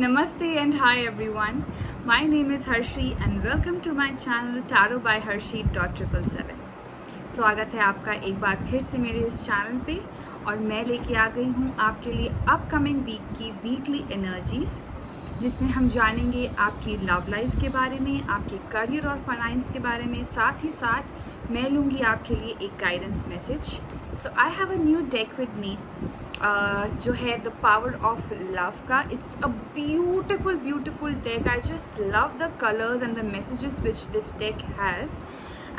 Namaste and hi everyone. My name is Harshi and welcome to my channel Tarot by Harshi .777. स्वागत है आपका एक बार फिर से मेरे इस चैनल पे और मैं लेके आ गई हूँ आपके लिए अपकमिंग वीक की वीकली एनर्जीज, जिसमें हम जानेंगे आपकी लव लाइफ के बारे में, आपके करियर और फाइनेंस के बारे में। साथ ही साथ मैं लूँगी आपके लिए एक guidance message. So I have a new deck with me जो है द पावर ऑफ लव का। It's a beautiful deck. I just love the colours and the messages which this deck has.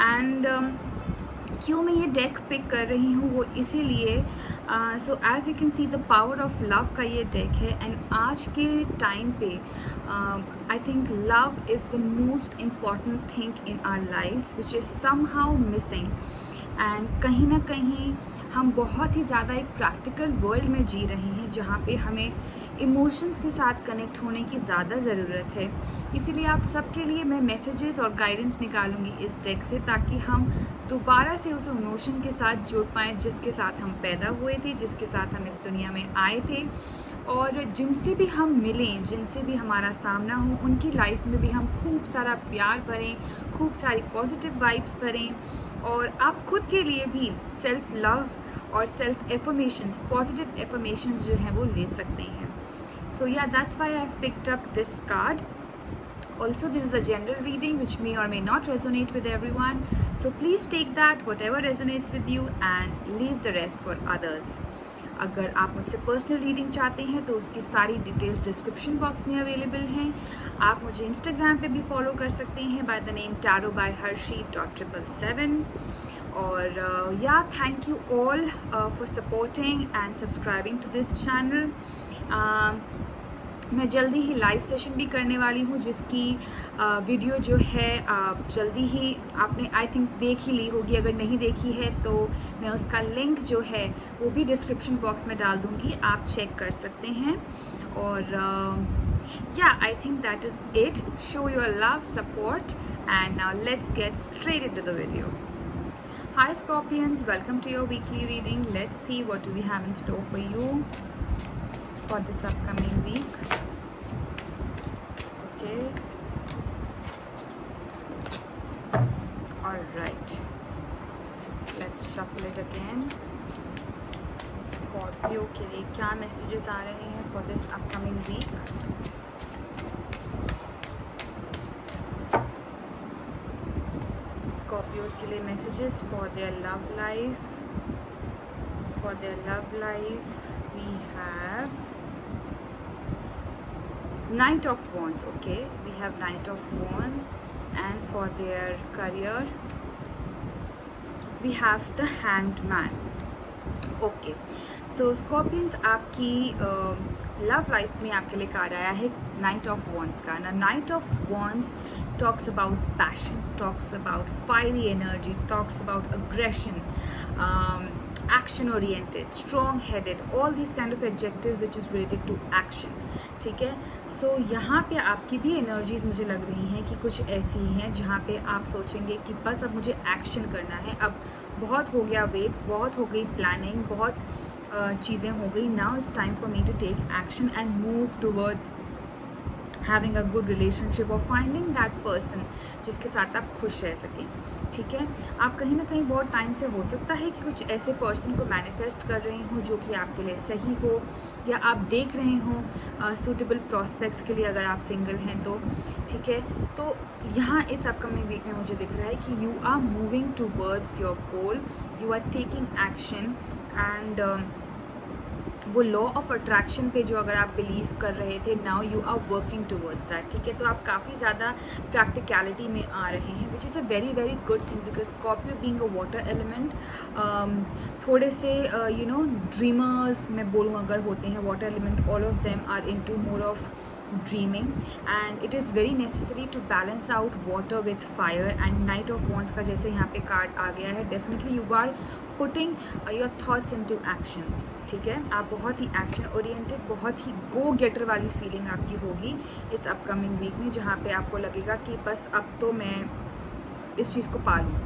And क्यों मैं ये deck pick कर रही हूँ वो इसीलिए, so as you can see the power of love का ये डेक है। एंड आज के टाइम पे I think love is the most important thing in our lifes which is somehow missing. And कहीं ना कहीं हम बहुत ही ज़्यादा एक प्रैक्टिकल वर्ल्ड में जी रहे हैं जहाँ पे हमें इमोशंस के साथ कनेक्ट होने की ज़्यादा ज़रूरत है। इसीलिए आप सबके लिए मैं मैसेजेस और गाइडेंस निकालूंगी इस डेक से, ताकि हम दोबारा से उस इमोशन के साथ जुड़ पाएँ जिसके साथ हम पैदा हुए थे, जिसके साथ हम इस दुनिया में आए थे, और जिनसे भी हम मिलें, जिनसे भी हमारा सामना हो, उनकी लाइफ में भी हम खूब सारा प्यार भरें, खूब सारी पॉजिटिव वाइब्स भरें। और आप खुद के लिए भी सेल्फ लव और सेल्फ एफर्मेशंस, पॉजिटिव एफर्मेशंस जो हैं वो ले सकते हैं। सो या that's why I have picked up this card. Also, this is a general reading which may or may not resonate with everyone. So please take that, whatever resonates with you, and leave the rest for others. अगर आप मुझसे personal reading चाहते हैं तो उसकी सारी details description box में available हैं। आप मुझे इंस्टाग्राम पे भी फॉलो कर सकते हैं by the name Tarot by Harshi .777. और या thank you all for supporting and subscribing to this channel. मैं जल्दी ही लाइव सेशन भी करने वाली हूँ, जिसकी वीडियो जो है जल्दी ही आपने आई थिंक देख ही ली होगी। अगर नहीं देखी है तो मैं उसका लिंक जो है वो भी डिस्क्रिप्शन बॉक्स में डाल दूँगी, आप चेक कर सकते हैं। और या I think that is it. Show your love, support, and now let's get straight into the video. Hi Scorpions, welcome to your weekly reading. Let's see what we have in store for you for this upcoming week. Okay. All right. Let's shuffle it again. Scorpio के लिए क्या messages आ रहे हैं for this upcoming week? Scorpios के लिए messages for their love life. For their love life, we have Knight of Wands. Okay, we have Knight of Wands. And for their career, we have the Hanged Man. Okay, so Scorpions, आपकी love life में आपके लिए card आया है night of wands का ना. Night of wands talks about passion, talks about fiery energy, talks about aggression, action oriented, strong headed, all these kind of adjectives which is related to action. ठीक है. सो यहाँ पे आपकी भी एनर्जीज मुझे लग रही हैं कि कुछ ऐसी हैं जहाँ पे आप सोचेंगे कि बस अब मुझे एक्शन करना है, अब बहुत हो गया वेट, बहुत हो गई प्लानिंग, बहुत चीज़ें हो गई. Now it's time for me to take action and move towards having a good relationship और फाइंडिंग दैट पर्सन जिसके साथ आप खुश रह सकें. ठीक है. आप कहीं ना कहीं बहुत टाइम से हो सकता है कि कुछ ऐसे पर्सन को मैनिफेस्ट कर रहे हो जो कि आपके लिए सही हो, या आप देख रहे हो सूटेबल प्रॉस्पेक्ट्स के लिए अगर आप सिंगल हैं तो. ठीक है. तो यहाँ इस अपकमिंग वीक में मुझे दिख रहा है कि you are moving towards your goal, you are taking action, and वो लॉ ऑफ अट्रैक्शन पे जो अगर आप बिलीव कर रहे थे, now you are working towards that. ठीक है. तो आप काफ़ी ज़्यादा प्रैक्टिकलिटी में आ रहे हैं which is a very very good thing, because Scorpio being a water element थोड़े से यू नो ड्रीमर्स मैं बोलूँ अगर होते हैं water element, all of them are into more of dreaming, and it is very necessary to balance out water with fire. and Knight of Wands का जैसे यहाँ पे कार्ड आ गया है, definitely you are putting your thoughts into action. ठीक है. आप बहुत ही एक्शन ओरिएंटेड, बहुत ही गो गेटर वाली फीलिंग आपकी होगी इस अपकमिंग वीक में, जहाँ पे आपको लगेगा कि बस अब तो मैं इस चीज़ को पालूँ,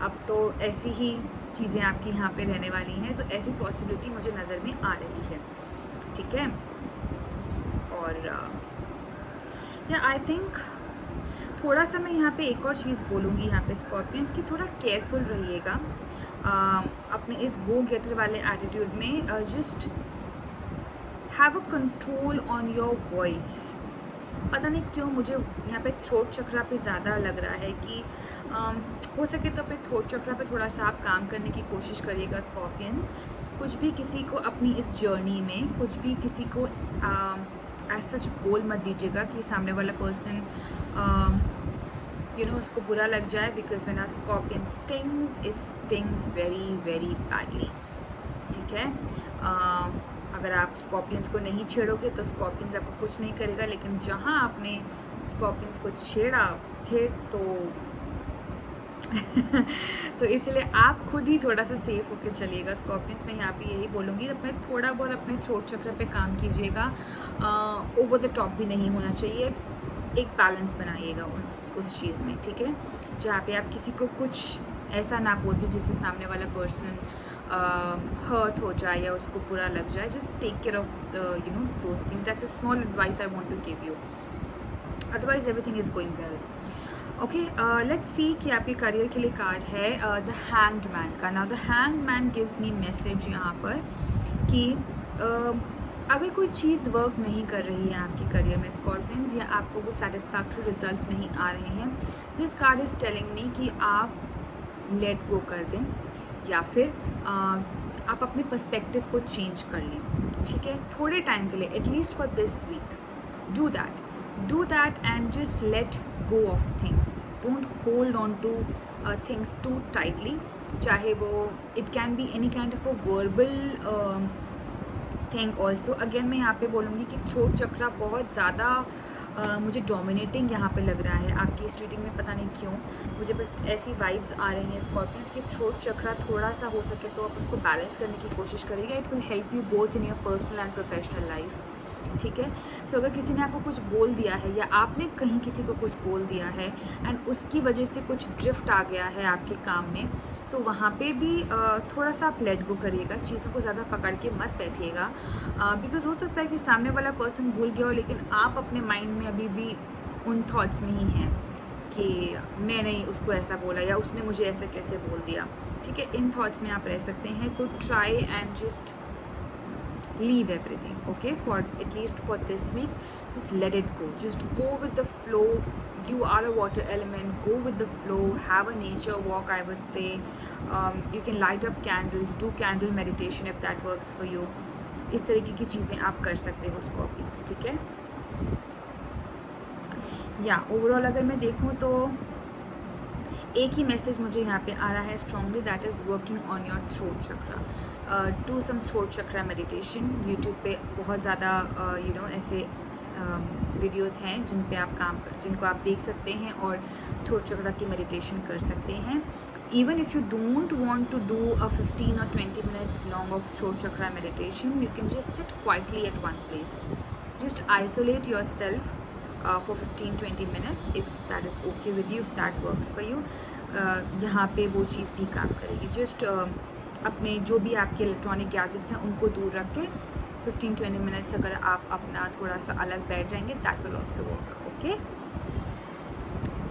अब तो ऐसी ही चीज़ें आपकी यहाँ पे रहने वाली हैं. सो ऐसी पॉसिबिलिटी मुझे नज़र में आ रही है. ठीक है. और या आई थिंक थोड़ा सा मैं यहाँ पे एक और चीज़ बोलूँगी यहाँ पे स्कॉर्पियंस की, थोड़ा केयरफुल रहिएगा अपने इस गो गेटर वाले एटीट्यूड में. Just have a control on your voice. पता नहीं क्यों मुझे यहाँ पे थ्रोट चक्रा पे ज़्यादा लग रहा है कि हो सके तो अपने थ्रोट चक्रा पे थोड़ा सा आप काम करने की कोशिश करिएगा स्कॉर्पियंस. कुछ भी किसी को अपनी इस जर्नी में कुछ भी किसी को एज सच बोल मत दीजिएगा कि सामने वाला पर्सन उसको बुरा लग जाए. Because when a scorpion stings it stings very very badly. ठीक है. अगर आप स्कॉर्पियंस को नहीं छेड़ोगे तो स्कॉर्पियंस आपको कुछ नहीं करेगा, लेकिन जहाँ आपने स्कॉर्पियंस को छेड़ा फिर तो इसलिए आप खुद ही थोड़ा सा सेफ होकर चलिएगा स्कॉर्पियंस. मैं यहाँ पे यही बोलूँगी अपने थोड़ा बहुत अपने थ्रोट चक्र पे काम कीजिएगा. ओवर द टॉप भी नहीं होना चाहिए. एक बैलेंस बनाइएगा उस चीज़ में. ठीक है. जहाँ पे आप किसी को कुछ ऐसा ना बोल दें जिससे सामने वाला पर्सन हर्ट हो जाए या उसको बुरा लग जाए. Just take care of those things. That's a small advice I want to give you. Otherwise everything is going well. Okay, let's see कि आपके करियर के लिए कार्ड है द हैंग्ड मैन का. Now the hanged man gives me message यहाँ पर कि अगर कोई चीज़ वर्क नहीं कर रही है आपके करियर में स्कॉर्पियंस, या आपको वो सेटिस्फैक्टरी रिजल्ट्स नहीं आ रहे हैं, this card is telling me कि आप लेट गो कर दें या फिर आप अपने पर्सपेक्टिव को चेंज कर लें. ठीक है. थोड़े टाइम के लिए, at least for this week, do that and just let go of things. Don't hold on to things too tightly. चाहे वो it can be any kind of a verbal thing also. Again मैं यहाँ पे बोलूँगी कि throat चक्रा बहुत ज़्यादा मुझे डोमिनेटिंग यहाँ पे लग रहा है आपकी इस रीडिंग में. पता नहीं क्यों मुझे बस ऐसी वाइब्स आ रही हैं स्कॉर्पियंस की. थ्रोट चक्रा थोड़ा सा हो सके तो आप उसको बैलेंस करने की कोशिश करिएगा. It will help you both in your personal and professional life. ठीक है. सो अगर किसी ने आपको कुछ बोल दिया है या आपने कहीं किसी को कुछ बोल दिया है एंड उसकी वजह से कुछ ड्रिफ्ट आ गया है आपके काम में, तो वहाँ पे भी थोड़ा सा आप लेट गो करिएगा. चीज़ों को ज़्यादा पकड़ के मत बैठिएगा. बिकॉज हो सकता है कि सामने वाला पर्सन भूल गया हो, लेकिन आप अपने माइंड में अभी भी उन थॉट्स में ही हैं कि मैंने उसको ऐसा बोला या उसने मुझे ऐसे कैसे बोल दिया. ठीक है. इन थॉट्स में आप रह सकते हैं. तो try and just leave everything, okay, for at least for this week. Just let it go. Just go with the flow. You are a water element. Go with the flow. Have a nature walk, I would say. You can light up candles, do candle meditation if that works for you. इस तरीके की चीज़ें आप कर सकते हो Scorpions. ठीक है. या ओवरऑल अगर मैं देखूँ तो एक ही मैसेज मुझे यहाँ पे आ रहा है strongly, that is working on your throat chakra. Do some throat chakra meditation. YouTube पे बहुत ज़्यादा ऐसे वीडियोस हैं जिनको आप देख सकते हैं और थ्रोट चक्रा की मेडिटेशन कर सकते हैं. Even if you don't want to do a 15 or 20 minutes long of throat chakra meditation, you can just sit quietly at one place. Just isolate yourself for 15-20 minutes if that is okay with you, if that works for you. यहाँ पे वो चीज़ भी काम करेगी. Just अपने जो भी आपके इलेक्ट्रॉनिक गैजेट्स हैं उनको दूर रख के 15-20 मिनट्स अगर आप अपना थोड़ा सा अलग बैठ जाएंगे, that will also work. Okay.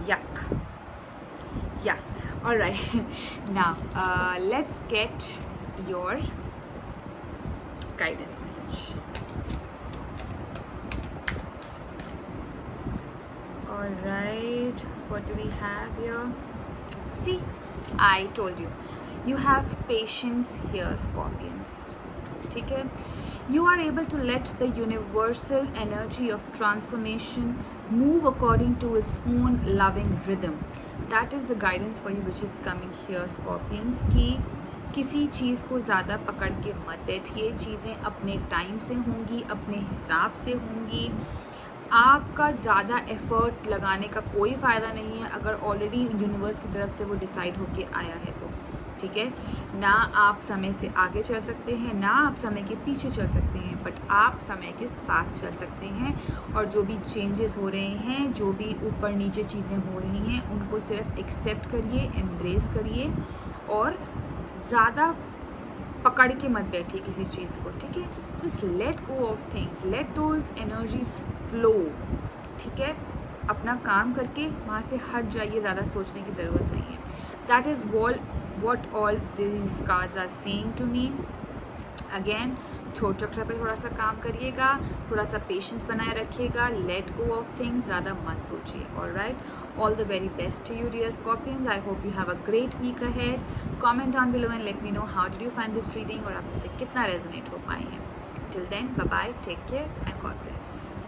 Yeah alright. Now let's get your guidance message. Alright, what do we have here? See, I told you. You have patience here, Scorpions. ठीक है. You are able to let the universal energy of transformation move according to its own loving rhythm. That is the guidance for you which is coming here, Scorpions. कि किसी चीज़ को ज़्यादा पकड़ के मत बैठिए. चीज़ें अपने टाइम से होंगी, अपने हिसाब से होंगी. आपका ज़्यादा एफ़र्ट लगाने का कोई फ़ायदा नहीं है अगर ऑलरेडी यूनिवर्स की तरफ से वो डिसाइड होके आया है तो. ठीक है. ना आप समय से आगे चल सकते हैं, ना आप समय के पीछे चल सकते हैं, बट आप समय के साथ चल सकते हैं. और जो भी चेंजेस हो रहे हैं, जो भी ऊपर नीचे चीज़ें हो रही हैं, उनको सिर्फ एक्सेप्ट करिए, एम्ब्रेस करिए और ज़्यादा पकड़ के मत बैठिए किसी चीज़ को. ठीक है. Just let go of things, late those energies flow. ठीक है, अपना काम करके वहाँ से हट जाइए, ज़्यादा सोचने की ज़रूरत नहीं है. That is what all these cards are saying to me. Again throat चक्र पे थोड़ा सा काम करिएगा, थोड़ा सा पेशेंस बनाए रखिएगा, लेट गो ऑफ थिंग्स, ज़्यादा मत सोचिए. Alright, all the very best to you dear Scorpions. I hope you have a great week ahead. Comment down below and let me know how did you find this reading और आप इससे कितना resonate हो पाए हैं. Till then, bye bye, take care and God bless.